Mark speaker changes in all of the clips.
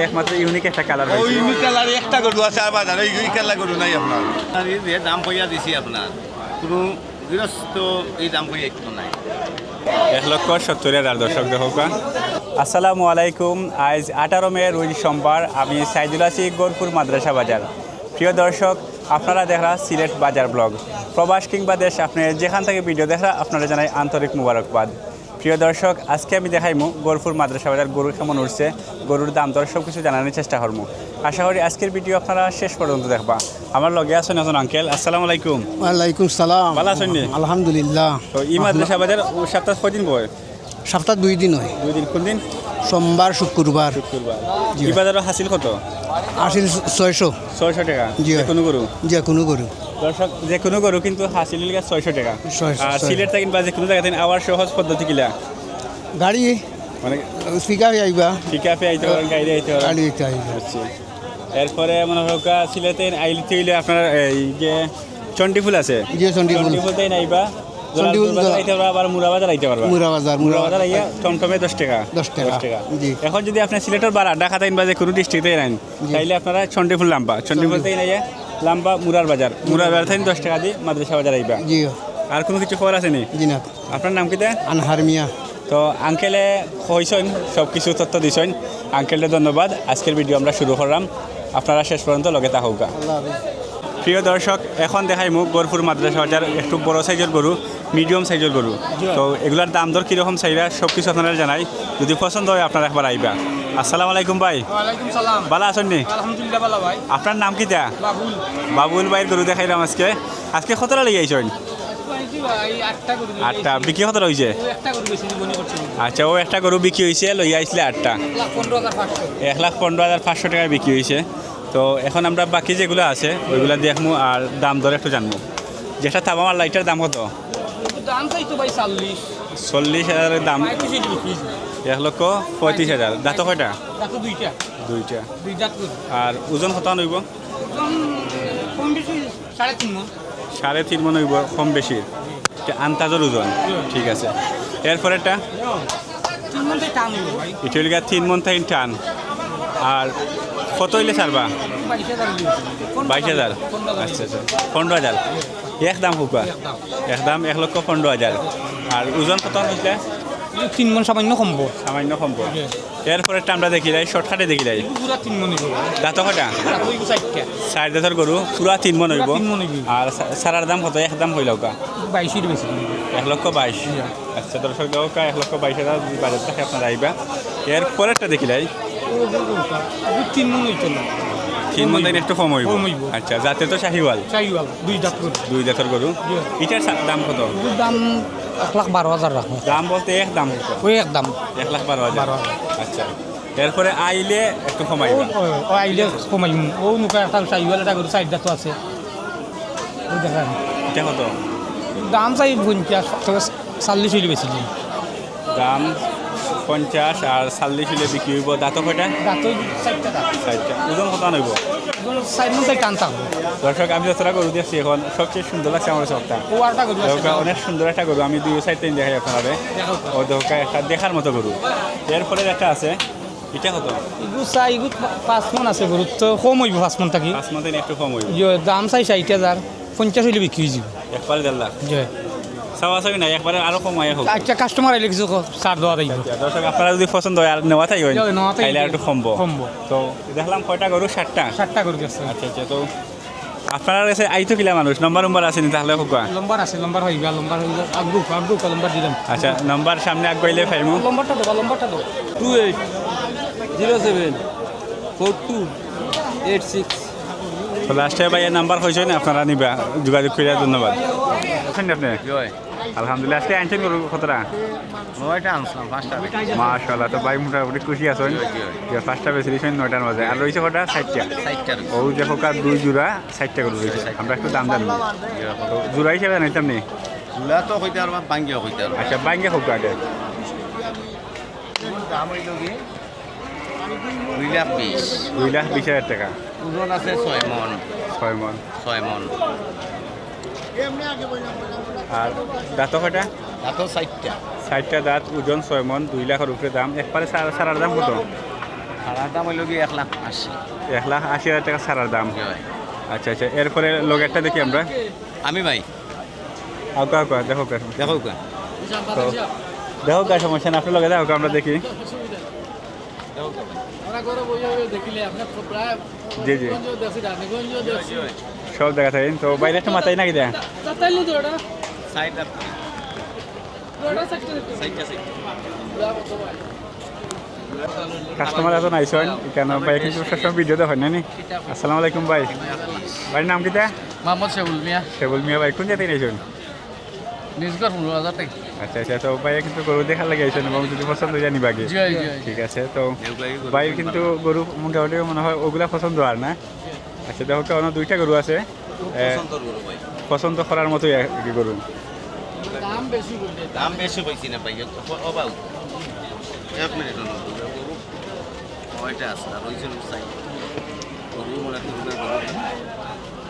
Speaker 1: একমাত্র ইউনিক একটা কালার
Speaker 2: ওই ইউনিক কালার একটা গরু আছে আর বাজারে ওই কালার গরু নাই আপনার যে দাম পয়সা দিছি আপনার কোনো গৃহস্থ এই দাম পয়সা একটু নাই
Speaker 1: 1,70,000 দর্শক দেখা। আসসালামু আলাইকুম। আজ 18 মে রোজ সোমবার। আমি সাইদুল আছি গরপুর মাদ্রাসা বাজার। প্রিয় দর্শক, আপনারা দেখরা সিলেট বাজার ব্লগ। প্রবাস কিংবা দেশ আপনি যেখান থেকে ভিডিও দেখরা আপনারা জানাই আন্তরিক মুবারকবাদ। প্রিয় দর্শক, আজকে আমি দেখাইমু গরপুর মাদ্রাসা বাজার গরু কেমন উঠছে, গরুর দাম দর সব কিছু জানানোর চেষ্টা করবো। আশা করি আজকের ভিডিও আপনারা শেষ পর্যন্ত দেখবা। আমার লগে আছেন একজন আঙ্কেল। আসসালামু আলাইকুম।
Speaker 3: ওয়ালাইকুম সালাম।
Speaker 1: ভালো আছেন নি?
Speaker 3: আলহামদুলিল্লাহ।
Speaker 1: তো এই মাদ্রাসা বাজার সপ্তাহ কয়দিন বয়?
Speaker 3: সপ্তাহ 2 দিন হয়।
Speaker 1: 2 দিন। কোন দিন?
Speaker 3: সোমবার শুক্রবার।
Speaker 1: এই বাজারও হাসিল কত?
Speaker 3: আসিল 600
Speaker 1: টাকা।
Speaker 3: জি।
Speaker 1: যে কোনো গরু?
Speaker 3: যে কোনো গরু।
Speaker 1: দর্শক, যে কোনো গরু কিন্তু হাসিল 600 টাকা।
Speaker 3: 600
Speaker 1: আর সিলেট থেকে বা যে কোনো জায়গা থেকে আবার সহজ পদ্ধতি কিলা
Speaker 3: গাড়ি
Speaker 1: মানে
Speaker 3: পিকআপে আইবা,
Speaker 1: পিকআপে আইতে পারেন, গাড়ি আইতে পারেন।
Speaker 3: গাড়ি আইতে আইবা।
Speaker 1: আচ্ছা, এরপরে মনে হোক সিলেটে আইতে হইলে আপনার এই যে চন্ডিফুল আছে,
Speaker 3: যে চন্ডিফুল
Speaker 1: চন্ডিফুলতে নাইবা
Speaker 3: চন্ডিফুল
Speaker 1: আইতে পারবা, আবার মুরাবাজার আইতে পারবা। মুরাবাজার আইয়া টমটমে 10 টাকা।
Speaker 3: 10 টাকা। জি।
Speaker 1: এখন যদি আপনি সিলেটের বারা ঢাকা তাইন বা যে কোনো ডিস্ট্রিক্টে নেন, তাইলে আপনারা চন্ডিফুল লাম্বা, চন্ডিফুল থেকে নাইয়া লাম্বা মুরার বাজার, মুরার বাজার থেকে 10 টাকা দিয়ে মাদ্রাসা বাজার আইবা।
Speaker 3: জি।
Speaker 1: আর কোনো কিছু খবর আছে নি?
Speaker 3: জি না।
Speaker 1: আপনার নাম কি দে?
Speaker 3: আনহার মিয়া।
Speaker 1: তো আঙ্কেলে কইছেন, সব কিছু তথ্য দিছেন। আঙ্কেলকে ধন্যবাদ। আজকের ভিডিও আমরা শুরু করলাম, আপনারা শেষ পর্যন্ত লগে থাকুক। প্রিয় দর্শক, এখন দেখাইমু গরপুর মাদ্রাসা বাজার একটু বড় সাইজের গরু, মিডিয়াম সাইজের গরু। তো এগুলার দাম দর কীরকম চাইরা সব কিছু আপনারা জানাই। যদি পছন্দ হয় আপনারা একবার আইবা। আসসালামু আলাইকুম ভাই।
Speaker 4: ওয়ালাইকুম সালাম।
Speaker 1: ভালো আছেন নি?
Speaker 4: আলহামদুলিল্লাহ ভালো ভাই।
Speaker 1: আপনার নাম কি দা?
Speaker 4: বাবুল।
Speaker 1: বাবুল ভাইয়ের গরু দেখাইলাম আজকে। আজকে কতটা লেগে আইছেন?
Speaker 4: ভাই 8টা গরু।
Speaker 1: 8টা। বিক্রি কতটা হয়েছে?
Speaker 4: একটা গরু বেশি জীবনী করছে।
Speaker 1: আচ্ছা, ও একটা গরু বিক্রি হয়েছে, লইয়া আইসলে 8টা।
Speaker 4: 1,15,500।
Speaker 1: 1,15,500 টাকায় বিক্রি হয়েছে। তো এখন আমরা বাকি যেগুলো আছে ওইগুলো দেখবো আর দাম দর একটু জানবো। যেটা তামার লাইটের দাম কত?
Speaker 4: দাম চাই তো ভাই
Speaker 1: 40,000 দাম। 1,35,000। দাঁত কয়টা?
Speaker 4: দুইটা।
Speaker 1: দুইটা।
Speaker 4: দুই দাঁত গরু।
Speaker 1: আর ওজন কত নইব?
Speaker 4: কম বেশি 3.5 মণ।
Speaker 1: 3.5 মণ হইব, কম বেশি। আন্তাজের ওজন। ঠিক আছে। এরপরেরটা?
Speaker 4: 3 মণ থেকে টান হইব ভাই।
Speaker 1: এটা হইলে 3 মণ থেকে টান। আর কত হইলে ছাড়বা? 22,000। আচ্ছা আচ্ছা, 15,000। একদম হুকা, একদম 1,15,000। আর ওজন কত হয়েছে?
Speaker 4: 3 মণ সামান্য কমবো।
Speaker 1: সামান্য কমবো। এরপরেরটা আমরা দেখি যাই, শর্টকাটে দেখি যাই।
Speaker 4: পুরা 3 মণ হইব।
Speaker 1: দাঁত কয়টা?
Speaker 4: দাঁত হইব 4টা।
Speaker 1: 4 দাঁতের গরু, পুরা 3 মণ হইব।
Speaker 4: 3 মণ হইব।
Speaker 1: আর সারার দাম কত? একদম হইল কা
Speaker 4: 22 বেশি।
Speaker 1: 1,22,000। আচ্ছা দর্শক, দেওয়া 1,22,000 বাজার থেকে আপনারা আইবা। এরপরেরটা দেখি যাই।
Speaker 4: 3 মণ হইতো না।
Speaker 1: 3 মণ থেকে একটু কম হইব।
Speaker 4: কম হইব।
Speaker 1: আচ্ছা, যাতে তো শাহিওয়াল।
Speaker 4: চাইওয়াল দুই দাঁত গরু।
Speaker 1: 2 দাঁতের গরু। এটার দাম কত?
Speaker 4: দাম 1,12,000 রাখবো।
Speaker 1: দাম বলতে একদম
Speaker 4: ওই একদম
Speaker 1: 1,12,000। আচ্ছা, এরপরে আইলে একটু কমাইবা।
Speaker 4: ও আইলে কমাইম। ও নুকা একটা চাইওয়াল একটা গরু 4 দাঁত আছে। ওই দেখেন
Speaker 1: এটা কত?
Speaker 4: দাম চাই 50 40 হইলে বেশি।
Speaker 1: দাম 50 আর 40 হইলে বিক্রি হইব। দাঁত কয়টা?
Speaker 4: দাঁত 4টা দাঁত।
Speaker 1: 4টা। ওজন কত নইব?
Speaker 4: 4 মণ থেকে টান থাকবো।
Speaker 1: দর্শক, আমি যতটা গরু দেখছি এখন সবচেয়ে সুন্দর লাগছে আমার সবটা।
Speaker 4: ও আরটা গরু আছে।
Speaker 1: অনেক সুন্দর একটা গরু, আমি 2 সাইড থেকে দেখাই আপনারা। ও দেখা একটা দেখার মতো গরু। এরপরে একটা আছে, এটা কত?
Speaker 4: ইগু চাই ইগু 5 মণ আছে গরু, তো কম হইব 5 মণ থাকি।
Speaker 1: 5 মণ থেকে একটু কম হইব।
Speaker 4: দাম চাই 60,000। 50 হইলে বিক্রি হয়ে যাব।
Speaker 1: একবারে 1.5 লাখ।
Speaker 4: জয়
Speaker 1: চাওয়া চাবি নাই, একবারে আরো কমাই হোক।
Speaker 4: আচ্ছা, কাস্টমার আইলে কিছু ছাড় দেওয়া যাইব।
Speaker 1: দর্শক, আপনারা যদি পছন্দ হয় আর নেওয়া থাকবেন
Speaker 4: নেওয়া থাকবে।
Speaker 1: তাইলে আর একটু কমবো।
Speaker 4: কমবো।
Speaker 1: তো দেখলাম কয়টা গরু? 7টা।
Speaker 4: 7টা গরু আছে।
Speaker 1: আচ্ছা আচ্ছা। তো আপনার কাছে আইতো কিলা মানুষ নম্বর আসেনি তাহলে হোকা?
Speaker 4: লম্বার আছে, লম্বার হইবা, লম্বার হইবা। আগ্রু লম্বার দিলাম।
Speaker 1: আচ্ছা, নম্বর সামনে আগাইলে ফাইমু।
Speaker 4: লম্বারটা দাও, লম্বারটা দাও।
Speaker 3: 28074286।
Speaker 1: তো লাস্টে ভাই এই নাম্বার হয়েছে না, আপনারা নিবা, যোগাযোগ করে। ধন্যবাদ। আছেন আপনি? আলহামদুলিল্লাহ। আজকে আনছেন গরু কতটা?
Speaker 2: 9টা আনছিলাম 5টা।
Speaker 1: মাশাআল্লাহ। তো ভাই মোটামুটি খুশি আছেন যে 5টা বেশি দিয়েছেন 9টার মাঝে। আর রয়েছে কটা? 60টা।
Speaker 2: 60টা।
Speaker 1: ও দেখো 2 জোড়া 60টা গরু রয়েছে। আমরা একটু দাম জানবো। তো জোড়া হিসেবে জানাইতাম নি?
Speaker 2: দুলা তো কইতে আর বাঙ্গিও কইতে আর।
Speaker 1: আচ্ছা, বাইঙ্গে হোক আগে।
Speaker 2: দাম হইল কি 2,20,000।
Speaker 1: 2,20,000 টাকা।
Speaker 2: ওজন আছে 6 মণ।
Speaker 1: 6 মণ।
Speaker 2: 6 মণ।
Speaker 1: আর দাঁত কয়টা?
Speaker 2: দাঁত 4টা।
Speaker 1: 60টা দাঁত, ওজন 6 মণ, 2 লাখের উপরে দাম। একবারে সারার দাম কত?
Speaker 2: ভাড়ার দাম হইল কি 1,80,000।
Speaker 1: 1,80,000 টাকা ছাড়ার দাম।
Speaker 2: হয়।
Speaker 1: আচ্ছা আচ্ছা, এরপরে লগেরটা দেখি আমরা।
Speaker 2: আমি ভাই
Speaker 1: আউকা দেখো কা
Speaker 2: দেখো কা
Speaker 1: তো দেখো কা সমস্যা না, আপনার লগে দেখো আমরা দেখি। জি জি, সব দেখা থাকেন। তো বাইরে একটা মাথায় নাকি দেয়
Speaker 2: সাইড আপ
Speaker 1: কাস্টমার এত নাইছেন কেন ভাই, কিন্তু সবসময় ভিডিও দেখেন না নি। আসসালামু আলাইকুম ভাই, বাড়ির নাম কিতা?
Speaker 4: মোহাম্মদ শেবুল মিয়া,
Speaker 1: শেবুল মিয়া ভাই, কোন জায়গায় নাইছেন?
Speaker 4: নিজগর 15,000 টাকা।
Speaker 1: আচ্ছা আচ্ছা, তো ভাই কিন্তু গরু দেখার লাগে আইছেন এবং যদি পছন্দ হয়ে জানি বাকি। ঠিক আছে, তো ভাই কিন্তু গরু মোটামুটি মনে হয় ওগুলা পছন্দ আর না। আচ্ছা দেখো তো, অন্য 2টা গরু আছে পছন্দ করার মতোই আর কি গরু।
Speaker 2: দাম বেশি পাইছি না ভাই, অবাউ 1 মিনিট ওইটা আছে আর ওইজন সাইড গরু মনে করবে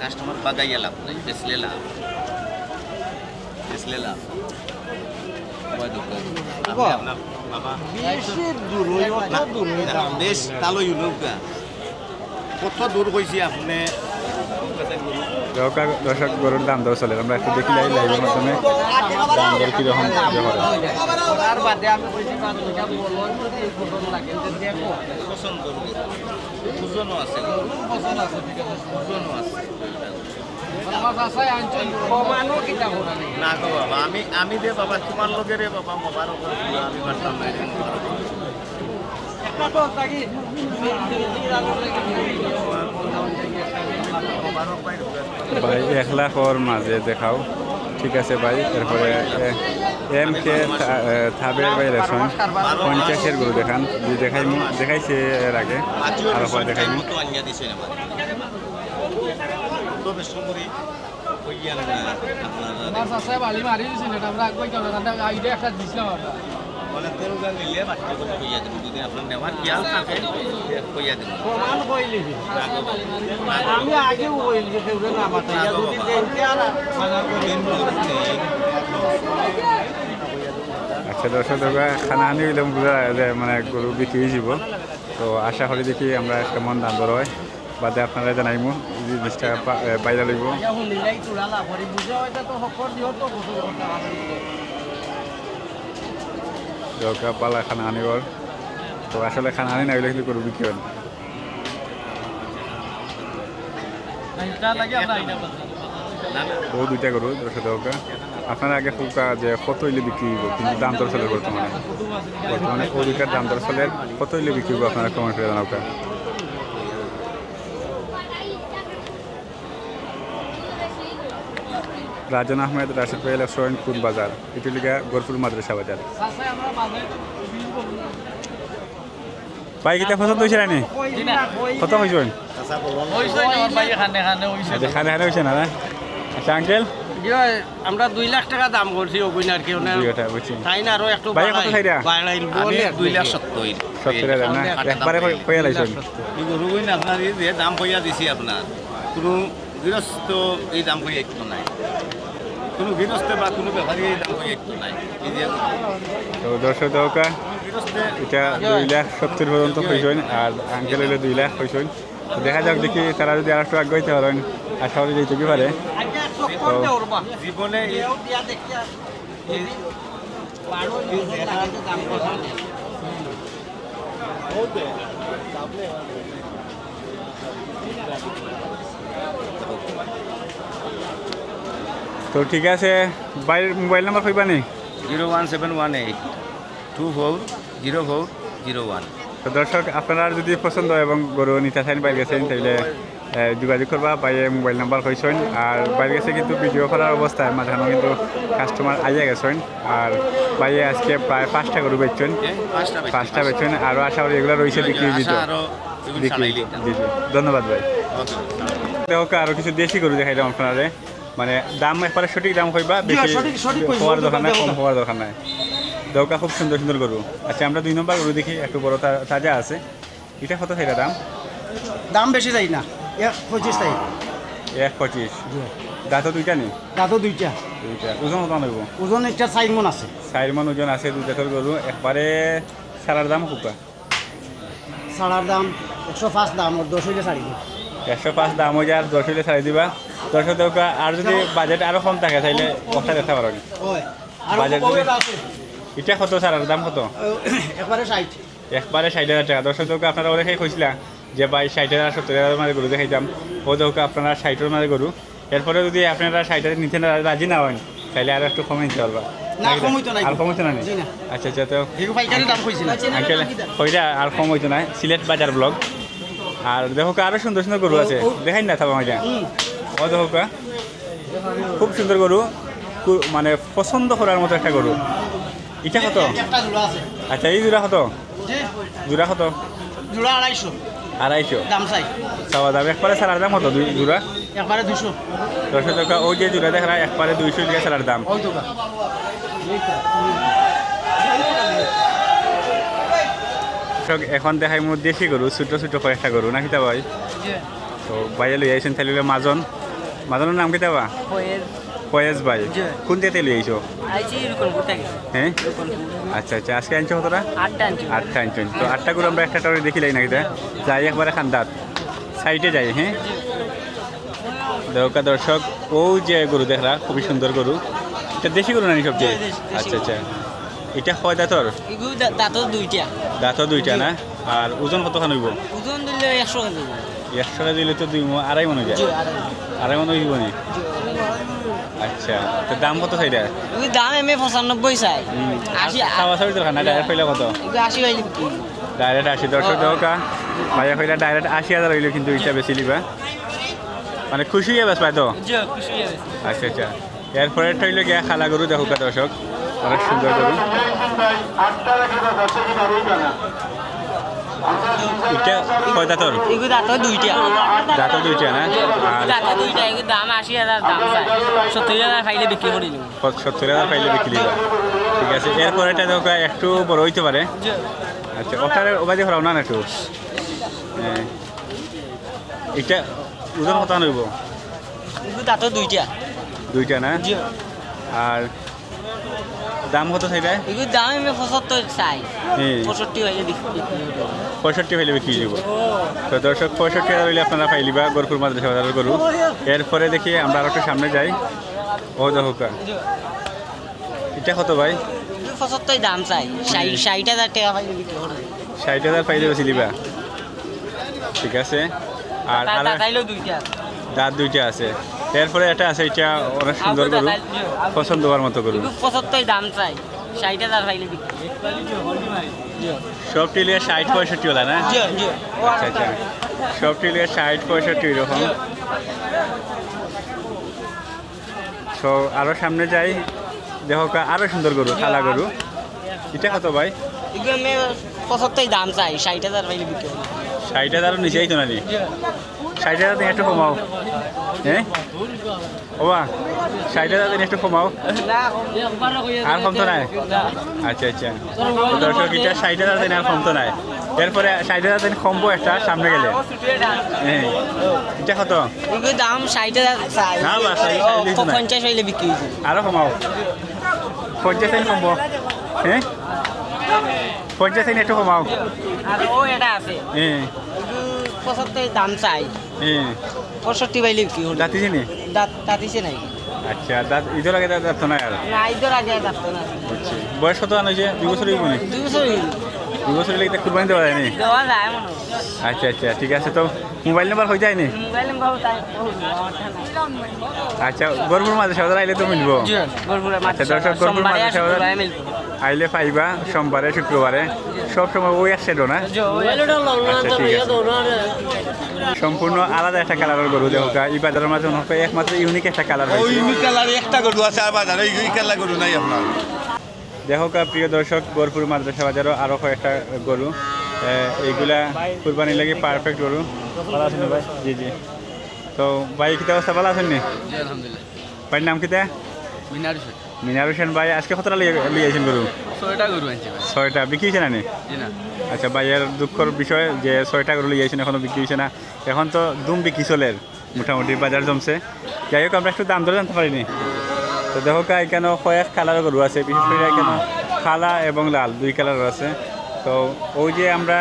Speaker 2: কাস্টমার বাগাইয়া লাভ নাই, বেচলে লাভ ওই দোকান আপনার বাবা বেশি দূর বেশ তালো ইউনুকা কত দূর কইছি আপনি
Speaker 1: দর্শক গরুর দাম দর চলে, আমরা একটু দেখি লাইভের মাধ্যমে দাম দর কীরকম
Speaker 2: পছন্দ ওজনও আছে ওজনও আছে না গো বাবা, আমি দে বাবা তোমার লগে রে বাবা মোবাইল আমি পারতাম না রে
Speaker 1: ভাই 1,00,000 মাঝে দেখাও। ঠিক আছে ভাই, এরপরে এম কে থাবের ভাই রেশন 50-এর গরু দেখান, দেখাইছে এর আগে, আর পরে দেখাই
Speaker 2: মতো আনিয়া দিছে না তবে সমরি কইয়ান না মানে তেরো গান নিলে বাচ্চা করে কইয়া দেব, যদি আপনার নেওয়ার খেয়াল থাকে কইয়া দেব। আমি আগেও কইলি যে কেউ না মাথা যদি দেনতে আর বাজার করে
Speaker 1: আচ্ছা দর্শক খানা আনি হইলাম বুঝা যে মানে গরু বিক্রি হয়ে যাব। তো আশা করি দেখি আমরা কেমন দাম দর হয়, বাদে আপনারা জানাইমু যদি 20 টাকা বাইরে লইব। দরকার পালা খানা আনিবার, তো আসলে খানা আনি না হইলে কিন্তু গরু বিক্রি হয় না। ও 2টা গরু 10 টাকা। আপনারা আগে ফুকা যে কত হইলে বিক্রি হইব, কিন্তু দাম দর চলে বর্তমানে ও 2টার দাম দর চলে কত হইলে বিক্রি হইব আপনারা কমেন্ট করে জানাও। রাজন আহমেদ রাশেদ ভাই রেস্টুরেন্ট কোন বাজার? এটি লিখা গোরপুর মাদ্রাসা বাজার। ভাই কিতা পছন্দ হয়েছে রানি? কত হয়েছে? খানে হয়েছে না? আচ্ছা আঙ্কেল,
Speaker 3: আমরা 2 লাখ টাকা দাম করছি ওগুন আর কি তাই না, আরো একটু
Speaker 1: ভাই কত খাইরা?
Speaker 2: 2,70,000
Speaker 1: না একবারে কইয়া লাইছেন।
Speaker 2: গরু কইন আপনার এই যে দাম কইয়া দিছি আপনার, কোনো গৃহস্থ এই দাম কইয়া একটু নাই, কোনো গৃহস্থ বা কোনো ব্যাপারী এই দাম কইয়া একটু নাই।
Speaker 1: তো দর্শক দৌকা এটা 2,70,000 পর্যন্ত হয়েছেন, আর আঙ্কেল হইলে 2 লাখ হয়েছেন। দেখা যাক দেখি তারা যদি আর একটু আগাইতে পারেন, আশা করি যেতে পারে।
Speaker 2: জীবনে
Speaker 1: তো ঠিক আছে, বাইরের মোবাইল নাম্বার কইবা নি?
Speaker 2: 01718240401।
Speaker 1: তো দর্শক আপনারা যদি পছন্দ হয় এবং গরু নিতে চান বাইরে গেছেন, তাহলে যোগাযোগ করবা। বাইরে মোবাইল নাম্বার কইছেন, আর বাইরে গেছে কিন্তু ভিডিও করার অবস্থায় মাঝখানে কিন্তু কাস্টমার আইয়া গেছেন। আর বাইরে আজকে প্রায় 5টা গরু বেচছেন, 5টা বেচছেন, আরও আশা করি এগুলো রয়েছে বিক্রি দিত। জি জি, ধন্যবাদ ভাই। দেখো আরও কিছু দেশি গরু দেখাইলাম আপনারা, মানে দাম একবারে সঠিক দাম কইবা, বেশি হওয়ার দরকার নাই, কম হওয়ার দরকার নাই। দৌকা খুব সুন্দর সুন্দর গরু। আচ্ছা আমরা 2 নম্বর গরু দেখি, একটু বড় তাজা আছে। এটা কত সেটা দাম?
Speaker 3: দাম বেশি যাই না, 25 তাই
Speaker 1: 1.25। দাঁত 2টা নেই?
Speaker 3: দাদু 2টা।
Speaker 1: ওজন কত নেব?
Speaker 3: ওজন এটা 4 মণ আছে।
Speaker 1: 4 মণ ওজন আছে, 2 জাতের গরু। একবারে সারার দাম খুব
Speaker 5: ছাড়ার দাম 105 দাম ওর 10 হইলে ছাড়ি দিই।
Speaker 1: 105 দাম হয়ে যায় আর 10 হইলে ছাড়ি দিবা। দর্শক দেখা আর যদি বাজেট আরো কম থাকে তাহলে কথা দেখতে পারো।
Speaker 5: ওই আর
Speaker 1: বাজার
Speaker 5: কত
Speaker 1: যদি-
Speaker 5: আছে
Speaker 1: এটা কত ছাড়ার দাম কত?
Speaker 5: একবারে 60।
Speaker 1: একবারে 60,000 টাকা। দর্শক দেখা আপনারা ওদেরকে কইছিলা যে ভাই 60,000 70,000 মাঝে গরু দেখাইতাম, ও দেখা আপনারা 60-এর মাঝে গরু। এরপরে যদি আপনারা 60,000 নিতে না রাজি না হন তাহলে আর একটু কমে নিতে পারবা।
Speaker 5: না, কম হইতো না।
Speaker 1: আর কম হইতো না নি?
Speaker 5: জি না।
Speaker 1: আচ্ছা আচ্ছা, তো
Speaker 5: এগো পাইকারি দাম কইছিল।
Speaker 1: আঙ্কেল ওইটা আর কম হইতো না। সিলেট বাজার ব্লগ। আর দেখো আরো সুন্দর সুন্দর গরু আছে, দেখাই না থাকবো এটা। ও দেখো খুব সুন্দর গরু, মানে পছন্দ করার মতো একটা গরু। এটা কত?
Speaker 5: একটা জোড়া আছে।
Speaker 1: আচ্ছা, এই জোড়া কত?
Speaker 5: জি
Speaker 1: জোড়া কত?
Speaker 5: জোড়া 250
Speaker 1: 250
Speaker 5: দাম চাই।
Speaker 1: চাওয়া দাম। একবারে সারার দাম কত জোড়া?
Speaker 5: একবারে 200।
Speaker 1: 200 টাকা। ওই যে জোড়া দেখা একবারে 200 টাকা সারার দাম।
Speaker 5: ওই তো
Speaker 1: এখন দেখাই মোট দেশি গরু, ছোট ছোট কয়েকটা গরু না কিতা ভাই? তো ভাইয়া লই আইছেন তাহলে মাজন। মাজনের নাম কিতা বা? ফয়েজ ভাই। কোন দিতে লই আইছো? হ্যাঁ আচ্ছা আচ্ছা, আজকে আনছো কতটা? 8টা আনছো। তো 8টা গরু আমরা একটা টাওয়ারে দেখিলাই না কিতা, যাই একবারে খান্দাত সাইডে যাই। হ্যাঁ দর্শক দর্শক, ও যে গরু দেখরা খুবই সুন্দর গরু। এটা দেশি গরু নানি সবচেয়ে? আচ্ছা আচ্ছা, এটা হয় দাঁতর?
Speaker 3: দাঁতও দুইটা।
Speaker 1: দাঁতও দুইটা না? আর ওজন কতখান হইব?
Speaker 3: ওজন দিলে 100 কেজি।
Speaker 1: 100 টাকা দিলে তো 2.5 মন হয়ে যায়। 2.5 মন হইব নি? আচ্ছা, তো দাম কত চাইটা?
Speaker 3: ওই দাম এমএ 95 চাই। 80
Speaker 1: খাওয়া চাবি দরকার না, ডাইরেক্ট পাইলে কত?
Speaker 3: 80 হইলে কি?
Speaker 1: ডাইরেক্ট 80। দর্শক দরকার ভাইয়া কইলা ডাইরেক্ট 80,000 হইলে কিন্তু এটা বেশি লিবা, মানে খুশি হয়ে বাস পাই তো।
Speaker 3: খুশি হয়ে গেছে।
Speaker 1: আচ্ছা আচ্ছা, এরপরে হইলে গিয়া খালা গরু দেখো দর্শক, অনেক সুন্দর গরু। এটা কয় দাঁতর?
Speaker 3: এগুলো দাঁতও দুইটা।
Speaker 1: দাঁতও দুইটা না? আর
Speaker 3: দাঁতও দুইটা। এগুলো দাম 80,000 দাম চাই। 70,000 পাইলে বিক্রি করে দিলাম।
Speaker 1: 70,000 পাইলে বিক্রি দিবা। ঠিক আছে, এরপরে এটা দেখো একটু বড় হইতে পারে। আচ্ছা, ওটারে ওবাদি হরাও না একটু। হ্যাঁ, এটা ওজন কত নইব?
Speaker 3: এগুলো দাঁতও দুইটা।
Speaker 1: দুইটা না? আর দাম কত চাইবে?
Speaker 3: এগুলো দাম এমএ 75 চাই।
Speaker 1: হ্যাঁ,
Speaker 3: 65 হইলে বিক্রি করে দিলাম।
Speaker 1: 65 হইলে বিক্রি দিব। তো দর্শক 65,000 হইলে আপনারা পাইলিবা গরপুর মাদ্রাসা বাজারের গরু। এরপরে দেখি আমরা আর একটু সামনে যাই। ও দেখো এটা কত ভাই?
Speaker 3: 75 দাম চাই। 60,000 টাকা পাইলে বিক্রি করে দিলাম।
Speaker 1: 60,000 পাইলে বেশি লিবা। ঠিক আছে। আর আর
Speaker 3: দাঁতাইলেও দুইটা।
Speaker 1: দাঁত দুইটা আছে। এরপরে এটা আছে, এটা অনেক সুন্দর গরু, পছন্দ হওয়ার মতো গরু।
Speaker 3: 75 দাম চাই। 60,000 পাইলে বিক্রি।
Speaker 1: সব টিলিয়ে 60-65 ওলা না? আচ্ছা আচ্ছা, সব টিলিয়ে 60-65 এরকম। তো আরো সামনে যাই, দেখো আরো সুন্দর গরু, কালা গরু। এটা কত ভাই?
Speaker 3: এগুলো আমি 75 দাম চাই। 60,000 পাইলে বিক্রি হবে।
Speaker 1: 60,000 নিচেই তো নানি? 60,000 দিন একটু কমাও। হ্যাঁ ওবা, 60,000 দিন একটু কমাও। আর কম তো নাই? আচ্ছা আচ্ছা, তো দর্শক এটা 60,000 দিন আর কম তো নাই। এরপরে 60,000 দিন কমবো একটা সামনে গেলে। হ্যাঁ, এটা কত?
Speaker 3: এগুলো দাম 60,000 চাই।
Speaker 1: না বা 60 নাই,
Speaker 3: 50 হইলে বিক্রি হয়েছে।
Speaker 1: আরো কমাও। 50 দিন কমবো। হ্যাঁ, 50 দিন একটু কমাও।
Speaker 3: আর ও এটা আছে।
Speaker 1: হ্যাঁ
Speaker 3: 75 দাম চাই।
Speaker 1: হ্যাঁ,
Speaker 3: 65 পাইলে বিক্রি হবে।
Speaker 1: দাঁতি চিনি?
Speaker 3: দাঁতিছে নাই।
Speaker 1: আচ্ছা, দাঁত ঈদের আগে দাঁত তো নাই আর?
Speaker 3: না, ঈদের আগে দাঁত না।
Speaker 1: বুঝছি। বয়স কত আনো যে? 2 বছর হইব নি?
Speaker 3: 2 বছর হইল।
Speaker 1: 2 বছর লেগে কুরবানি দেওয়া যায়নি?
Speaker 3: দেওয়া যায় মনে হয়।
Speaker 1: আচ্ছা আচ্ছা, ঠিক আছে। তো মোবাইল নাম্বার হয়ে যায়নি?
Speaker 3: মোবাইল নাম্বার তাই।
Speaker 1: আচ্ছা, গরপুর মাদ্রাসা বাজার আইলে তো মিলবো। আচ্ছা দর্শক, গরপুর মাদ্রাসা বাজার আইলে পাইবা সোমবারে শুক্রবারে, সব সময় ওই আসছে না? আচ্ছা ঠিক আছে। সম্পূর্ণ আলাদা একটা কালারের গরু দেখো, এই বাজারের মাঝে মনে হয় একমাত্র ইউনিক একটা কালার।
Speaker 2: ওই ইউনিক কালার একটা গরু আছে আর বাজারে ওই কালার গরু নাই আপনার।
Speaker 1: দেখো প্রিয় দর্শক, গরপুর মাদ্রাসা বাজারও আরও কয়েকটা গরু, এইগুলা কুরবানি লাগে পারফেক্ট গরু। ভালো আছেন ভাই? জি জি। তো ভাই কিতা অবস্থা, ভালো আছেন নি?
Speaker 3: আলহামদুলিল্লাহ।
Speaker 1: ভাইয়ের নাম কিতা?
Speaker 3: মিনার হোসেন।
Speaker 1: মিনার হোসেন ভাই, আজকে কতটা লিয়ে আইছেন গরু?
Speaker 3: 6টা গরু আনছি ভাই।
Speaker 1: 6টা বিক্রি হয়েছে না নি?
Speaker 3: জি না।
Speaker 1: আচ্ছা, ভাইয়ের দুঃখর বিষয় যে 6টা গরু লিয়ে আইছেন, এখনো বিক্রি হয়েছে না। এখন তো দুম বিক্রি চলে, মোটামুটি বাজার জমছে। যাই হোক, আমরা একটু দাম ধরে জানতে পারিনি। তো দেখো এখানে কয়েক কালারের গরু আছে, বিশেষ করে এখানে কালা এবং লাল 2 কালার আছে। তো ওই যে আমরা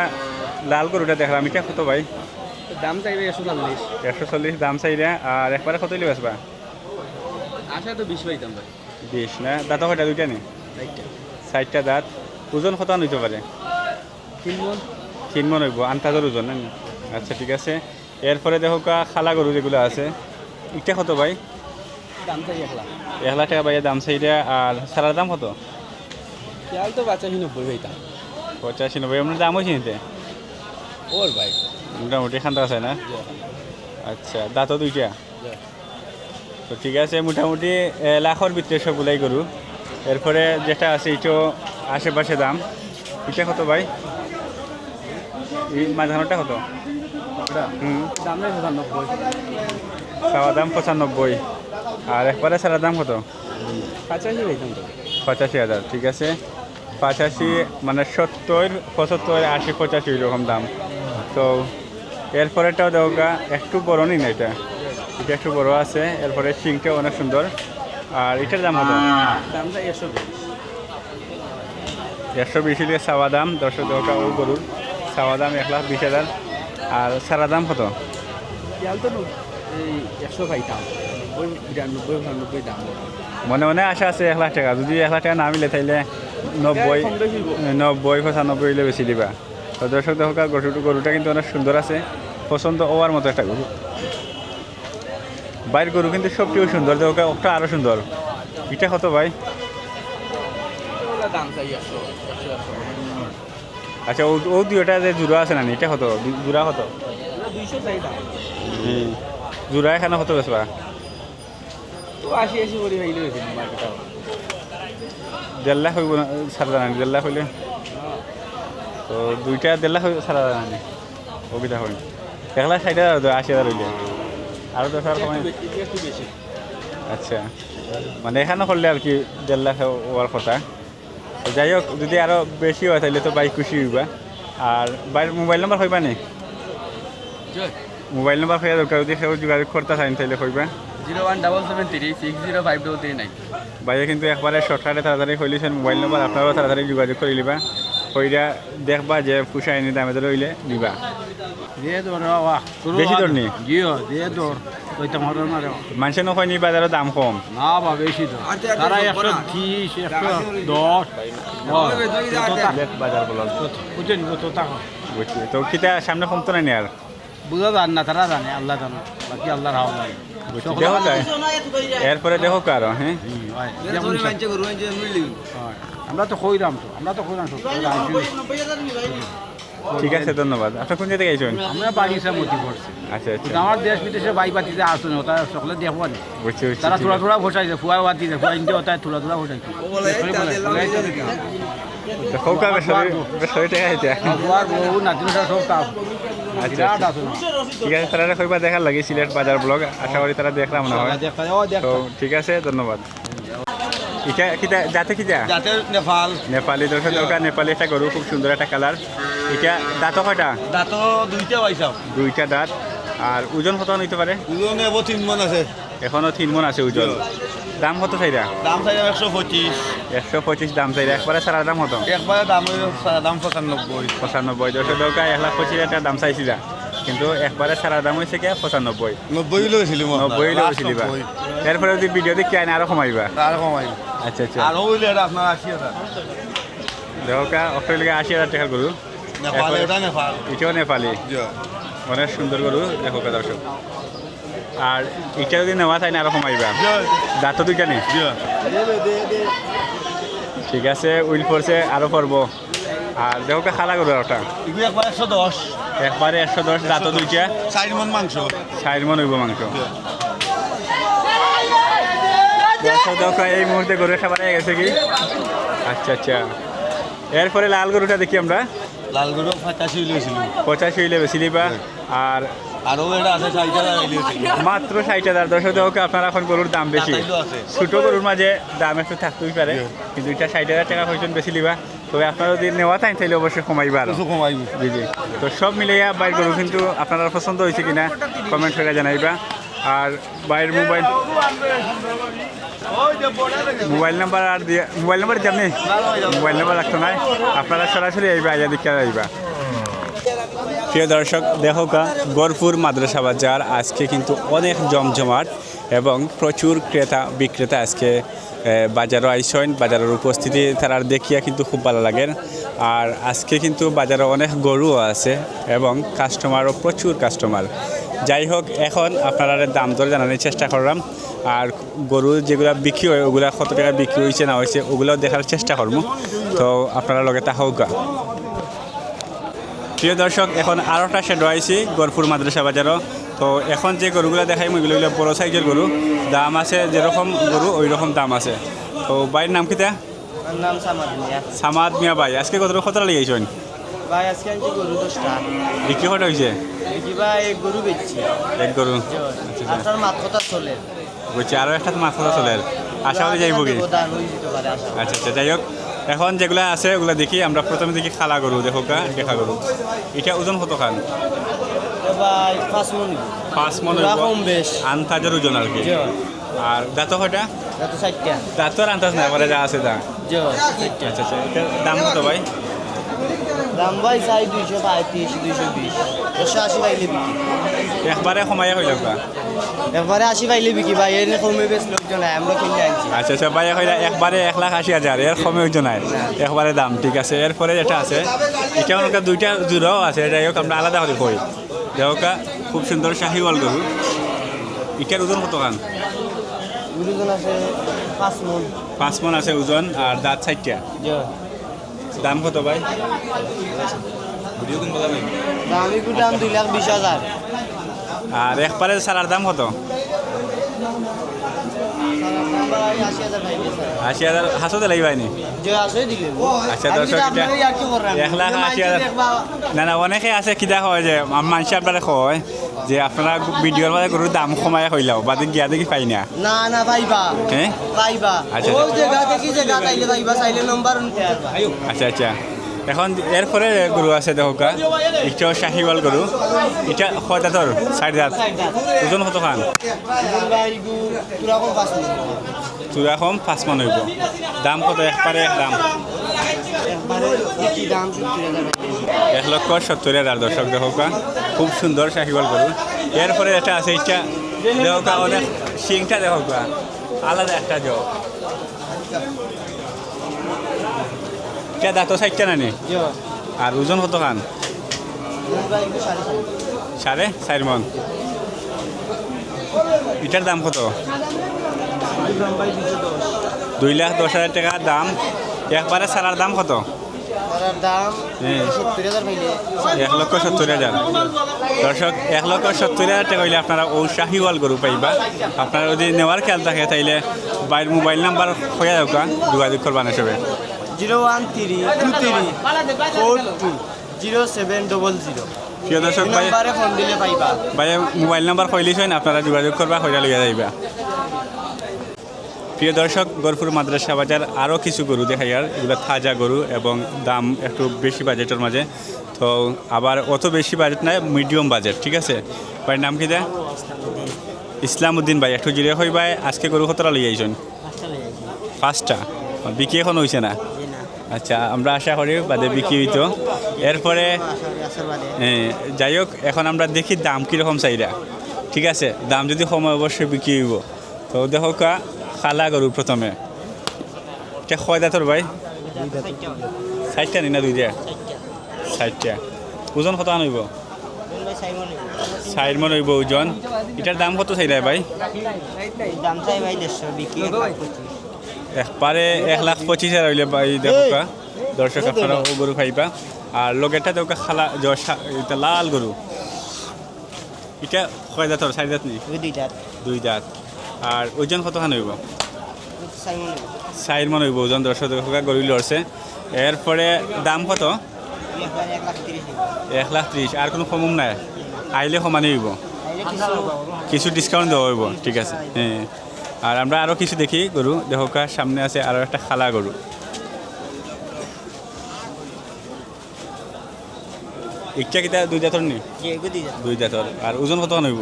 Speaker 1: লাল গরুটা দেখলাম, এটা কত ভাই?
Speaker 3: দাম চাইবে 140।
Speaker 1: 140 দাম চাইরা। আর একবারে কত লিবাস বা?
Speaker 3: আশা তো 20 পাইতাম ভাই।
Speaker 1: 20 না? দাঁত কয়টা? দুইটা নেই? 60টা দাঁত। ওজন কত হইতে পারে?
Speaker 3: 3 মন।
Speaker 1: 3 মন হইব আন্তাজের ওজন না? আচ্ছা ঠিক আছে। এরপরে দেখো খালা গরু যেগুলো আছে, এটা কত ভাই?
Speaker 3: দাম চাই 1 লাখ।
Speaker 1: 1 লাখ টাকা ভাইয়া দাম চাইরা। আর সারার দাম কত?
Speaker 3: খেয়াল তো 85-90 পাইতাম।
Speaker 1: 85-90 আপনার দাম হয়েছে নিতে?
Speaker 3: ওর ভাই
Speaker 1: মোটামুটি খান্তা আছে না? আচ্ছা দাঁতও দুইটা। তো ঠিক আছে, মোটামুটি লাখের ভিতরে সবগুলাই গরু। এরপরে যেটা আছে এটাও আশেপাশে দাম। এটা কত ভাই? এই মাঝখানোটা কত?
Speaker 3: দাম 95।
Speaker 1: চাওয়া দাম 95। আর একবারে সারা দাম কত?
Speaker 3: 85 পাইতাম তো।
Speaker 1: 85,000। ঠিক আছে, 85 মানে 70, 75, 80, 85 এরকম দাম। তো এরপরেটাও দেখা একটু বড় নি না, এটা একটু বড় আছে। এরপরে শিংটাও অনেক সুন্দর। আর এটার দাম কত?
Speaker 3: দাম চাই 120।
Speaker 1: 120 লিয়ে চাওয়া দাম। দর্শক দেখা ও গরুর চাওয়া দাম 1,20,000। আর সারা দাম কত?
Speaker 3: খেয়াল তো এই 100 পাইতাম। 90 দাম।
Speaker 1: মনে মনে আশা আছে 1 লাখ টাকা। যদি 1 লাখ টাকা না মিলে তাইলে 90, 95 হইলে বেশি দিবা। তো দর্শক দেখা গরুটা কিন্তু অনেক সুন্দর আছে, পছন্দ হওয়ার মতো একটা গরু। বাইরের গরু কিন্তু সবটিও সুন্দর, দেখা ওটা আরও সুন্দর। এটা কত ভাই?
Speaker 3: দাম চাই 100।
Speaker 1: আচ্ছা ও দুইটা যে জোড়া আছে না, এটা কত? জোড়া কত?
Speaker 3: 200 চাই দাম।
Speaker 1: জোড়া এখানে কত বেচবা?
Speaker 3: তো 80 করে হইলে হইছে মার্কেটে।
Speaker 1: 1.5 লাখ হইব না? সারা জানানি 1.5 লাখ হইলে তো দুইটা 1.5 লাখ সারা জানানি অভিধা হয়। 1,60,000, 80,000 হইলে আরও 10,000 কমাই।
Speaker 3: একটু বেশি।
Speaker 1: আচ্ছা, মানে এখানে করলে আর কি 1.5 লাখ হওয়ার কথা। তো যাই হোক, যদি আরও বেশি হয় তাহলে তো বাইক খুশি হইবা। আর বাইরের মোবাইল নাম্বার হইবা নি? মোবাইল নাম্বার হইয়া দরকার, যদি কেউ যোগাযোগ করতে চান তাহলে হইবা।
Speaker 3: 01773605239।
Speaker 1: বাইরে কিন্তু একবারে শর্টকাটে তাড়াতাড়ি হইলেছেন মোবাইল নাম্বার, আপনারাও তাড়াতাড়ি যোগাযোগ করে নিবা। হইরা দেখবা যে পুষায় নি দামে ধরে হইলে নিবা।
Speaker 3: দিয়ে দর বাবা।
Speaker 1: বেশি দর নি?
Speaker 3: জিও দিয়ে দর। কইতাম হরো না রে।
Speaker 1: মানুষের নয় নি বাজারের দাম কম?
Speaker 3: না বা বেশি দর। তারা 130, 110।
Speaker 1: বাজার বলা
Speaker 3: বুঝেন তো তা
Speaker 1: বুঝছি। তো কিতা সামনে কমতো না নি আর?
Speaker 3: বুঝা যান না, তারা জানে, আল্লাহ জানে, বাকি আল্লাহর হাওলা।
Speaker 1: বুঝছি, দেখো যায়। এরপরে দেখো কারো। হ্যাঁ
Speaker 3: আমরা তো কইরাম তো
Speaker 1: ঠিক আছে, ধন্যবাদ। আপনার কোন জায়গায় গেছেন?
Speaker 3: আমরা বাড়িতে মতি করছি।
Speaker 1: আচ্ছা আচ্ছা,
Speaker 3: আমার দেশ বিদেশে বাই বাতিতে আসুন, ওটা সকলে দেখবো না।
Speaker 1: বুঝছি বুঝছি।
Speaker 3: তারা থোড়া থোড়া বসাইছে, ফুয়া বাতিছে, ফুয়া ইন্দি ওটাই থোড়া থোড়া বসাইছে।
Speaker 1: দেখো কা বেশি টাকা এটা।
Speaker 3: ফুয়ার বউ নাতিনটা সব কাজ।
Speaker 1: আচ্ছা আচ্ছা, ঠিক আছে। তারা কইবা দেখার লাগে সিলেট বাজার ব্লগ, আশা করি তারা দেখলাম না হয়। তো ঠিক আছে, ধন্যবাদ। এটা কিটা যাতে কিটা?
Speaker 2: যাতে নেপাল।
Speaker 1: নেপালি। দর্শক দরকার নেপালি একটা গরু, খুব সুন্দর একটা কালার। এটা দাঁতও কয়টা?
Speaker 2: দাঁত দুইটা পাইছাম।
Speaker 1: দুইটা দাঁত। আর ওজন কত হইতে পারে?
Speaker 2: ওজন এব 3 মন আছে।
Speaker 1: এখনো 3 মন আছে ওজন। দাম কত চাইরা?
Speaker 2: দাম চাই 125।
Speaker 1: 125 দাম চাইরা। একবারে সারা দাম কত?
Speaker 2: একবারে দাম 95।
Speaker 1: 95। দর্শক দরকার 1,25,000 টাকা দাম চাইছিলা, কিন্তু একবারে সারা দাম হয়েছে কি 95।
Speaker 2: 90 কিলো ছিল
Speaker 1: 90 হইলে হয়েছিলিবা। এরপরে যদি ভিডিও দেখি আইন আরো কমাইবা।
Speaker 2: আর কমাই।
Speaker 1: আচ্ছা আচ্ছা,
Speaker 2: আর হইলে এটা আপনার 80,000।
Speaker 1: দেখা অস্ট্রেলিয়া 80,000 টাকা গরু।
Speaker 2: নেপাল, এটা নেপাল।
Speaker 1: এটাও নেপালি, অনেক সুন্দর গরু। দেখো দর্শক, আর এটা যদি নেওয়া চাই না আরো কমাইবা। দাঁত দুইটা নেই? ঠিক আছে, উইল পড়ছে আরো করবো। আর দেখো খালা গরু ওটা
Speaker 2: এগুলো একবার 110।
Speaker 1: একবারে 110, দাঁত দুইটা।
Speaker 2: 4 মন মাংস।
Speaker 1: 4 মন হইব মাংস। দেখো এই মুহূর্তে গরু খাবার হয়ে গেছে কি? আচ্ছা আচ্ছা, এরপরে লাল গরুটা দেখি আমরা।
Speaker 2: লাল গরু 85 হইছিল।
Speaker 1: 85 হইলে বেশি দিবা। আর
Speaker 2: আরও এটা আছে 60,000 হইছিল।
Speaker 1: মাত্র 60,000। দর্শক দেখো আপনারা এখন গরুর দাম বেশি। ছোট গরুর মাঝে দাম একটু থাকতেই পারে, কিন্তু এটা 60,000 টাকা হয়েছেন বেশি লিবা। তবে আপনারা যদি নেওয়া চান তাহলে অবশ্যই কমাইবা আরো।
Speaker 2: কমাইব।
Speaker 1: জি জি। তো সব মিলাইয়া বাইর গরু কিন্তু আপনারা পছন্দ হয়েছে কিনা কমেন্ট করে জানাইবা। আর বাইরের মোবাইল নাম্বার আর দিয়ে মোবাইল নাম্বার জানি মোবাইল নাম্বার রাখতো নাই, আপনারা সরাসরি আইবা, আইয়া দেখে আইবা। প্রিয় দর্শক দেখোকা গরপুর মাদ্রাসা বাজার আজকে কিন্তু অনেক জমজমাট এবং প্রচুর ক্রেতা বিক্রেতা আজকে বাজারও আইসেন, বাজারের উপস্থিতি তারা দেখিয়া কিন্তু খুব ভালো লাগে। আর আজকে কিন্তু বাজারে অনেক গরুও আছে এবং কাস্টমারও প্রচুর কাস্টমার। যাই হোক, এখন আপনারা দাম দর জানানোর চেষ্টা করলাম, আর গরু যেগুলো বিক্রি হয় ওগুলা কত টাকা বিক্রি হয়েছে না হয়েছে ওগুলোও দেখার চেষ্টা করবো। তো আপনারা লগে তা হোক। প্রিয় দর্শক, এখন আরোটা শেড আইছি গরপুর মাদ্রাসা বাজারও। তো এখন যে গরুগুলো দেখাই এগুলো হলো বড়ো সাইজের গরু, দাম আছে যেরকম গরু ওই রকম দাম আছে। তো ভাইয়ের নাম কিতা?
Speaker 3: নাম সামাদ মিয়া।
Speaker 1: সামাদ মিয়া ভাই, আজকে কতটা লেগেছেন
Speaker 3: ভাই আজকে আনছি গরু 10টা।
Speaker 1: বিক্রি কটা হয়েছে?
Speaker 3: দেখি ভাই এক গরু বেচছি।
Speaker 1: এক গরু
Speaker 3: আর তার মাছ কথা চলে
Speaker 1: বলছি, আরও একটা তো মাথা চলে আশা করি যাইব কি।
Speaker 3: দান হয়ে যেতে পারে আশা।
Speaker 1: আচ্ছা আচ্ছা, যাই হোক, এখন যেগুলো আছে ওগুলো দেখি। আমরা প্রথমে দেখি খালা গরু, দেখো কা দেখা গরু। এটা ওজন কত খান?
Speaker 3: ভাই 5 মণ
Speaker 1: 5 মণ
Speaker 3: কম বেশ
Speaker 1: আন্তাজের ওজন আর কি। আর দাঁত কয়টা?
Speaker 3: এত 60টা।
Speaker 1: দাঁত তো আর আন্তাজ না, এবারে যা আছে তা।
Speaker 3: জি
Speaker 1: আচ্ছা আচ্ছা, এটার দাম কত ভাই?
Speaker 3: দাম ভাই চাই 235 220 180 পাইলে বিকি।
Speaker 1: একবারে কমাইয়া হইল কা?
Speaker 3: একবারে 80 পাইলে বিকি ভাই, এনে কমে বেশ লোকজন নাই, আমরা কিনে আনছি।
Speaker 1: আচ্ছা আচ্ছা ভাই, হইলা একবারে 1,80,000, এর কমে ওজন নাই, একবারে দাম ঠিক আছে। এরপরে যেটা আছে এটা ওনার দুইটা জোড়াও আছে, যাই হোক আমরা আলাদা করে কই। দেখো কা, খুব সুন্দর শাহিওয়াল গরু। এটার ওজন কত খান?
Speaker 3: ওজন আছে 5 মণ।
Speaker 1: 5 মণ আছে ওজন, আর দাঁত 60টা।
Speaker 3: জি
Speaker 1: দাম কত ভাই?
Speaker 3: দাম একটু দাম 2,20,000।
Speaker 1: আর একবারে সারার দাম কত? 80,000 হাসতে লাগবাইনি? আচ্ছা দর্শক, এটা 1,80,000। না না, অনেকে আছে কিতা হয় যে মানুষ আপনারা কয় যে আপনারা ভিডিওর মাঝে গরুর দাম কমাই হইলাও বাদে গিয়া দেখি পাই না।
Speaker 3: না না পাইবা,
Speaker 1: হ্যাঁ
Speaker 3: পাইবা।
Speaker 1: আচ্ছা
Speaker 3: ও জায়গা দেখি জায়গা তাইলে পাইবা, চাইলে নম্বর নিতে পারবা।
Speaker 1: আচ্ছা আচ্ছা, এখন এরপরে গরু আছে দেখো কা, এটাও শাহিওয়াল গরু। এটা কয় দাঁতর? 4 দাঁত। ওজন কত খান? চূড়া কম 5 মণ হইব। দাম কত? একবারে দাম 1,70,000 দর্শক দেখো কা, খুব সুন্দর শাহিওয়াল গরু। এরপরে এটা আছে, এটা দেখো কা, অনেক শিংটা দেখো কা, আলাদা একটা জব। এটা দাঁত 4টা নানি? আর ওজন কত খান? 4.5 মণ। এটার দাম কত? 2,10,000 টাকা দাম। একবারে সারার দাম কত?
Speaker 3: দাম
Speaker 1: হ্যাঁ
Speaker 3: 70,000 পাইলে
Speaker 1: 1,70,000 দর্শক, 1,70,000 টাকা হইলে আপনারা ও শাহিওয়াল গরু পাইবা। আপনারা যদি নেওয়ার খেয়াল থাকে তাইলে বাইরের মোবাইল নাম্বার হয়ে যাওয়া যোগাযোগ করবা না সবে।
Speaker 3: 01323420700।
Speaker 1: প্রিয় দর্শক ভাই,
Speaker 3: ফোন দিলে পাইবা।
Speaker 1: ভাই মোবাইল নাম্বার কইলেছেন, আপনারা যোগাযোগ করবা, হইয়া লইয়া যাইবা। প্রিয় দর্শক, গরপুর মাদ্রাসা বাজার আরও কিছু গরু দেখাই, আর এগুলো তাজা গরু এবং দাম একটু বেশি বাজেটের মাঝে। তো আবার অত বেশি বাজেট নাই, মিডিয়াম বাজেট, ঠিক আছে। ভাইয়ের নাম কি দেয়? ইসলামউদ্দিন ভাই, একটু জিরে হই ভাই, আজকে গরু কতটা লই আইছেন? 5টা। বিক্রি এখন হয়েছে না? আচ্ছা, আমরা আশা করি বাদে বিক্রি হইতো। এরপরে যাই হোক, এখন আমরা দেখি দাম কীরকম চাইরা, ঠিক আছে। দাম যদি সময় অবশ্যই বিক্রি হইব। তো দেখো কা, খালা গরু প্রথমে। এটা কয় দাঁতর ভাই? 4টা নি না 2টা? 4টা। ওজন কত আনইব? 4 মণ হইব ওজন। এটার দাম কত চাইরা ভাই?
Speaker 3: দাম চাই ভাই 150, বিক্রি 125।
Speaker 1: একবারে 1,25,000 হইলে ভাই দেখো কা, দর্শক আপনারা ও গরু পাইবা। আর লগেরটা দেখো খালা, এটা লাল গরু। এটা কয় দাঁতর? 4 দাঁত নি? 2 দাঁত। আর ওজন কতখান হইব? 4 মণ হইব ওজন। দর্শক দেখো কা, গরু লড়ছে। এরপরে দাম কত? 1,30,000। আর কোনো কমম নাই? আইলে সমানই হইব? কিছু ডিসকাউন্ট দেওয়া হইব, ঠিক আছে। হ্যাঁ, আর আমরা আরও কিছু দেখি গরু দেখো কা, সামনে আছে আরও একটা খালা গরু। একটা কিতা 2 দাঁতর নি? 2 দাঁতর। আর ওজন কতখান হইব?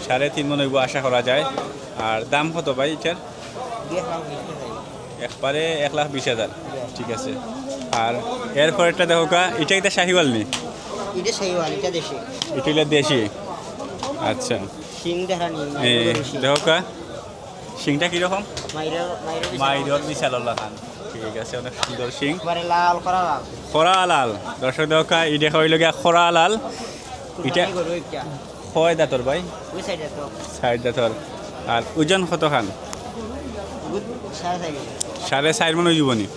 Speaker 1: 3.5 মণ হইব আশা করা যায়। আর দাম কত ভাই এটার? একবারে 1,20,000, ঠিক আছে। আর এরপর একটা দেখো কা এটা এটা শাহিওয়াল নি
Speaker 6: এটা শাহিওয়াল, এটা দেশি।
Speaker 1: এটা হলো দেশি। আচ্ছা
Speaker 6: শিং দেখা নি
Speaker 1: দেখো কা শিংটা কীরকম?
Speaker 6: মাইরের
Speaker 1: মাইরর বিশাল্লাহ খান। ঠিক আছে, অনেক সুন্দর শিং,
Speaker 6: একবারে লাল করা লাল।
Speaker 1: খরা লাল। দর্শক দেখো কা এটা হইল গিয়া খরা লাল। এটা
Speaker 6: গরু একটা
Speaker 1: কয় দাঁতর ভাই?
Speaker 6: ওই সাইডে তো
Speaker 1: 60 দাঁতর। আর ওজন কত খান?
Speaker 6: গুড সাড়ে সাইডে
Speaker 1: 4.5 মন হয়ে যাবনি।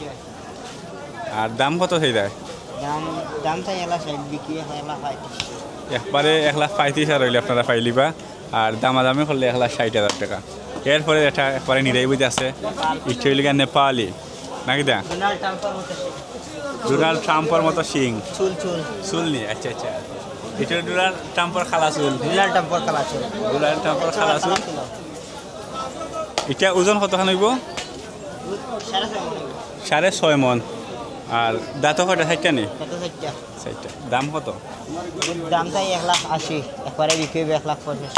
Speaker 1: আর দাম কত সেই দেয়?
Speaker 6: দাম চাই এলা সাইড বিক্রি এলা 35।
Speaker 1: একবারে 1,35,000 হইলে আপনারা পাইলিবা। আর দামাদামি করলে 1,60,000 টাকা। এরপরে এটা একবারে নিরাই বুঝে আছে, ইচ্ছে হইলে গিয়া নেপালি নাকি দা?
Speaker 6: ডোনাল্ড ট্রাম্পের মতো
Speaker 1: ডোনাল্ড ট্রাম্পের মতো শিং,
Speaker 6: চুল চুল।
Speaker 1: চুল নি। আচ্ছা আচ্ছা, এটা ডোনাল্ড ট্রাম্পের খালা চুল।
Speaker 6: ডোনাল্ড ট্রাম্পের কালা চুল।
Speaker 1: ডোনাল্ড ট্রাম্পের খালা চুল। এটা ওজন কতখান হইব? 6.5 মন। আর দাঁত কয়টা? 60টা নি?
Speaker 6: কত সাইডটা?
Speaker 1: 60টা। দাম কত?
Speaker 6: দাম চাই 1,80,000, একবারে বিক্রি হবে 1,65,000।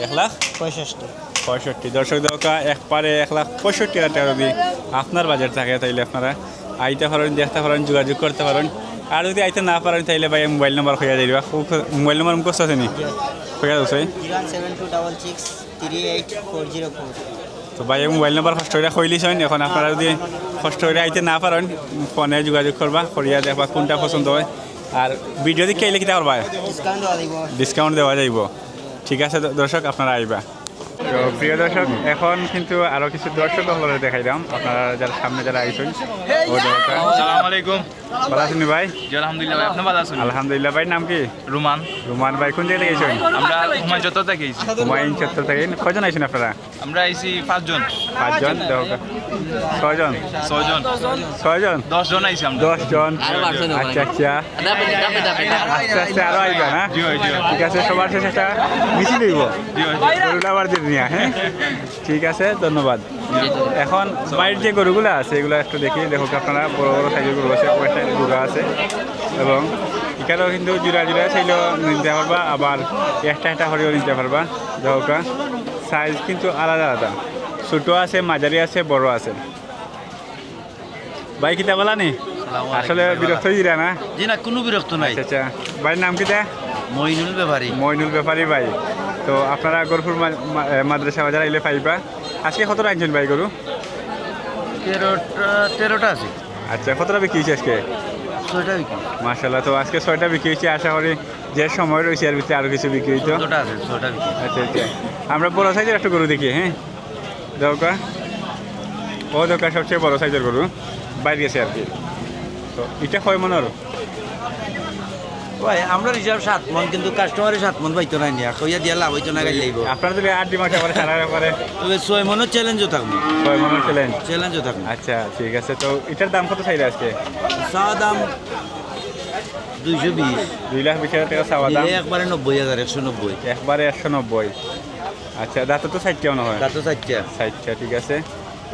Speaker 1: 1,65,000। দর্শক দরকার একবারে 1,65,000 টাকা যদি আপনার বাজার থাকে তাইলে আপনারা আইতে পারেন, দেখতে পারেন, যোগাযোগ করতে পারেন। আর যদি আইতে না পারেন তাইলে ভাই মোবাইল নাম্বার হইয়া যাইবা। মোবাইল নাম্বার মুখস্থ আছে নি? হইয়া যাচ্ছে
Speaker 6: 0726638,404।
Speaker 1: তো ভাই মোবাইল নাম্বার কষ্ট করে কইলিছেন। এখন আপনারা যদি কষ্ট করে আইতে না পারেন ফোনে যোগাযোগ করবা, করিয়া দেখবা কোনটা পছন্দ হয়। আর ভিডিও দেখে আইলে কিতা করবা?
Speaker 6: ডিসকাউন্ট দেওয়া দিব।
Speaker 1: ডিসকাউন্ট দেওয়া যাইব। ঠিক আছে দর্শক, আপনারা আইবা। তো প্রিয় দর্শক, এখন কিন্তু আরো কিছু দর্শক হলে দেখাইলাম। আপনারা যারা সামনে যারা আইছেন
Speaker 7: আসসালামু আলাইকুম।
Speaker 1: ভালো আছেন ভাই?
Speaker 7: জি আলহামদুলিল্লাহ ভাই, আপনি ভালো আছেন?
Speaker 1: আলহামদুলিল্লাহ। ভাই নাম কি?
Speaker 7: রুমান।
Speaker 1: রুমান ভাই কোন জায়গায় গেছেন?
Speaker 7: আমরা হুমায়ুন চত্বর থেকে এসেছি।
Speaker 1: হুমায়ুন চত্বর থেকে। কজন আইছেন আপনারা?
Speaker 7: আমরা আইছি 5 জন।
Speaker 1: 5 জন? 6 জন?
Speaker 7: 6 জন।
Speaker 1: 6 জন?
Speaker 7: 10 জন আইছি আমরা।
Speaker 1: 10 জন। আচ্ছা আচ্ছা, আস্তে আস্তে আরো আইবা। হ্যাঁ
Speaker 7: জি ভাই, জি ভাই।
Speaker 1: ঠিক আছে, সবার শেষে একটা মিছিল হইব
Speaker 7: জি ভাই।
Speaker 1: গরুলাবার দিয়ে নিয়ে। হ্যাঁ ঠিক আছে, ধন্যবাদ। এখন বাইরের যে গরুগুলো আছে এগুলো একটু দেখি। দেখো আপনারা বড় বড় সাইজের গরু আছে, কয়েকটা জোড়া আছে। এবং এখানেও কিন্তু জোড়া জোড়া চাইলেও নিতে পারবা, আবার একটা একটা হরিও নিতে পারবা। দেখো সাইজ কিন্তু আলাদা আলাদা, ছোটো আছে, মাঝারি আছে, বড় আছে। ভাই কিতা বলা নি? আসলে বিরক্ত হয়ে না?
Speaker 5: জি না, কোনো বিরক্ত নাই।
Speaker 1: আচ্ছা আচ্ছা, ভাইয়ের নাম কিতা?
Speaker 5: মইনুল ব্যাপারী।
Speaker 1: মইনুল ব্যাপারী ভাই। তো আপনারা গরুপুর মাদ্রাসা বাজার আইলে পাইবা। আজকে কতটা আনছেন ভাই গরু?
Speaker 5: 13টা আছে।
Speaker 1: আচ্ছা, কতটা বিক্রি হয়েছে আজকে?
Speaker 5: 6টা বিক্রি।
Speaker 1: মাশাআল্লাহ। তো আজকে 6টা বিক্রি হয়েছে। আশা করি যে সময় রয়েছে এর ভিতরে আরও কিছু বিক্রি হইতো।
Speaker 5: 6টা আছে, 6টা বিক্রি।
Speaker 1: আচ্ছা আচ্ছা, আমরা বড় সাইজের একটা গরু দেখি। হ্যাঁ দৌকা, ও দৌকা সবচেয়ে বড় সাইজের গরু বাইরে গেছে আর কি। তো এটা কয় মনের?
Speaker 5: ভাই আমরা রিজার্ভ 7 মন, কিন্তু কাস্টমারের 7 মন পাইতো না নিয়া, কইয়া দিয়া লাভ হইতো না, গাড়ি লাগব।
Speaker 1: আপনারা যদি 8 ডিমান্ড করে সারা ব্যাপারে
Speaker 5: তবে 6 মনের চ্যালেঞ্জও থাকবে।
Speaker 1: 6 মনের চ্যালেঞ্জ?
Speaker 5: চ্যালেঞ্জও থাকবে।
Speaker 1: আচ্ছা ঠিক আছে। তো এটার দাম কত চাইলে আজকে?
Speaker 5: চাওয়া দাম 220।
Speaker 1: 2,20,000 টাকা চাওয়া দাম।
Speaker 5: একবারে 90,000, 190।
Speaker 1: একবারে 190। আচ্ছা, দাঁত তো 60 কেমন হয়?
Speaker 5: তাতো 60টা।
Speaker 1: 60টা, ঠিক আছে।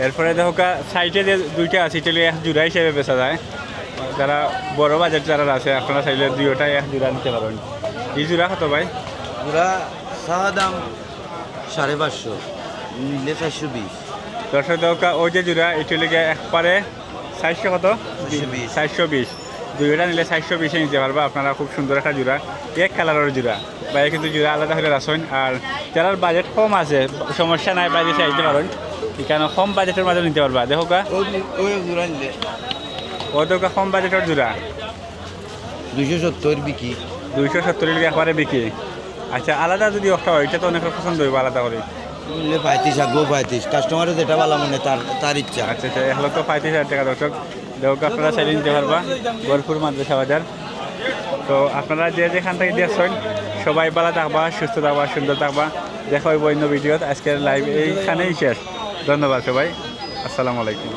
Speaker 1: এরপরে দেখো সাইডে যে দুইটা আছে এটা এক জোড়া হিসেবে বেচা যায়। যারা বড় বাজার যারা আছে আপনারা চাইলে দুইটাই এক জোড়া নিতে পারেন। এই জোড়া কত ভাই?
Speaker 5: পুরা চাওয়া দাম 550, নিলে 420।
Speaker 1: দর্শক দরকার ওই যে জোড়া এটা লেগে একবারে 400 কত?
Speaker 5: 420।
Speaker 1: 420। দুইটা নিলে 420-এ নিতে পারবা। আপনারা খুব সুন্দর একটা জোড়া, এক কালারের জোড়া। বাইরে কিন্তু জোড়া আলাদা হলে রাখেন। আর যারা বাজেট কম আছে সমস্যা নাই, বাইরে চাইতে পারেন। এখানে কম বাজেটের মাঝে নিতে পারবা। দেখো ও দোকা কম বাজেটের জোড়া
Speaker 5: 270 বিক্রি।
Speaker 1: 270 টাকা একবারে বিক্রি। আচ্ছা, আলাদা যদি একটা হয় এটা তো অনেক পছন্দ হইব আলাদা করে।
Speaker 5: নিলে 35, আগেও 35। কাস্টমারের যেটা ভালো মনে তার ইচ্ছা।
Speaker 1: আচ্ছা আচ্ছা, 1,35,000 টাকা দর্শক। দেখো আপনারা চাইলে নিতে পারবা গরপুর মাদ্রাসা বাজার। তো আপনারা যে যেখান থেকে দেখছেন সবাই ভালো থাকবা, সুস্থ থাকবা, সুন্দর থাকবা। দেখা হইব অন্য ভিডিওত। আজকের লাইভ এইখানেই শেষ। ধন্যবাদ সবাই, আসসালামু আলাইকুম।